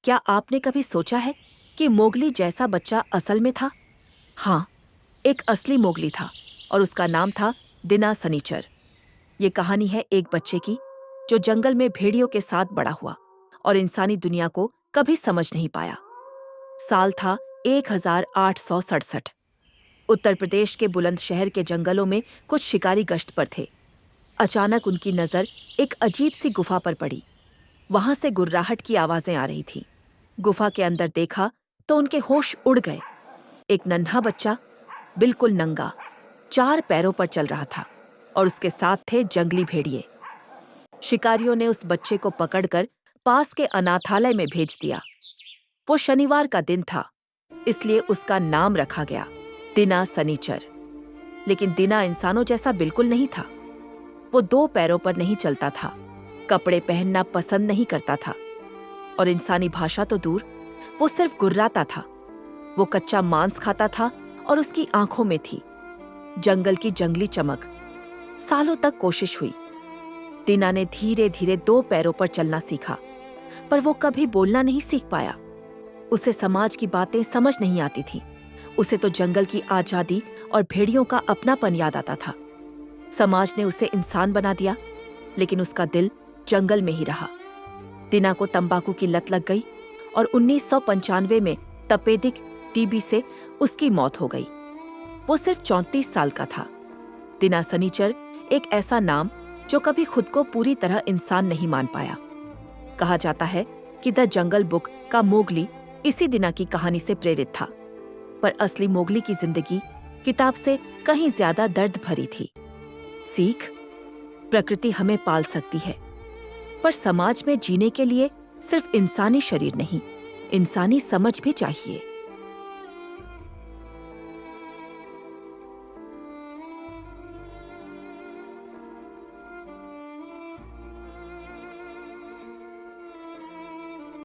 क्या आपने कभी सोचा है कि मोगली जैसा बच्चा असल में था? हाँ, एक असली मोगली था और उसका नाम था दिना सनीचर। ये कहानी है एक बच्चे की जो जंगल में भेड़ियों के साथ बड़ा हुआ और इंसानी दुनिया को कभी समझ नहीं पाया। साल था 1867। उत्तर प्रदेश के बुलंदशहर के जंगलों में कुछ शिकारी गश्त पर थे। अचानक उनकी नजर एक अजीब सी गुफा पर पड़ी। वहां से गुर्राहट की आवाजें आ रही थी। गुफा के अंदर देखा तो उनके होश उड़ गए। एक नन्हा बच्चा, बिल्कुल नंगा, 4 पैरों पर चल रहा था और उसके साथ थे जंगली भेड़िए। शिकारियों ने उस बच्चे को पकड़कर पास के अनाथालय में भेज दिया। वो शनिवार का दिन था, इसलिए उसका नाम रखा गया दिना सनीचर। लेकिन दिना इंसानों जैसा बिल्कुल नहीं था। वो 2 पैरों पर नहीं चलता था, कपड़े पहनना पसंद नहीं करता था और इंसानी भाषा तो दूर, वो सिर्फ गुर्राता था। वो कच्चा मांस खाता था और उसकी आंखों में थी जंगल की जंगली चमक। सालों तक कोशिश हुई। दिना ने धीरे धीरे 2 पैरों पर चलना सीखा, पर वो कभी बोलना नहीं सीख पाया। उसे समाज की बातें समझ नहीं आती थी। उसे तो जंगल की आजादी और भेड़ियों का अपनापन याद आता था। समाज ने उसे इंसान बना दिया, लेकिन उसका दिल जंगल में ही रहा। दिना को तंबाकू की लत लग गई और 1995 में तपेदिक टीबी से उसकी मौत हो गई। वो सिर्फ 34 साल का था। दिना सनीचर एक ऐसा नाम जो कभी खुद को पूरी तरह इंसान नहीं मान पाया। कहा जाता है कि द जंगल बुक का मोगली इसी दिना की कहानी से प्रेरित था, पर असली मोगली की जिंदगी किताब से कहीं ज्यादा दर्द भरी थी। सीख: प्रकृति हमें पाल सकती है, पर समाज में जीने के लिए सिर्फ इंसानी शरीर नहीं, इंसानी समझ भी चाहिए।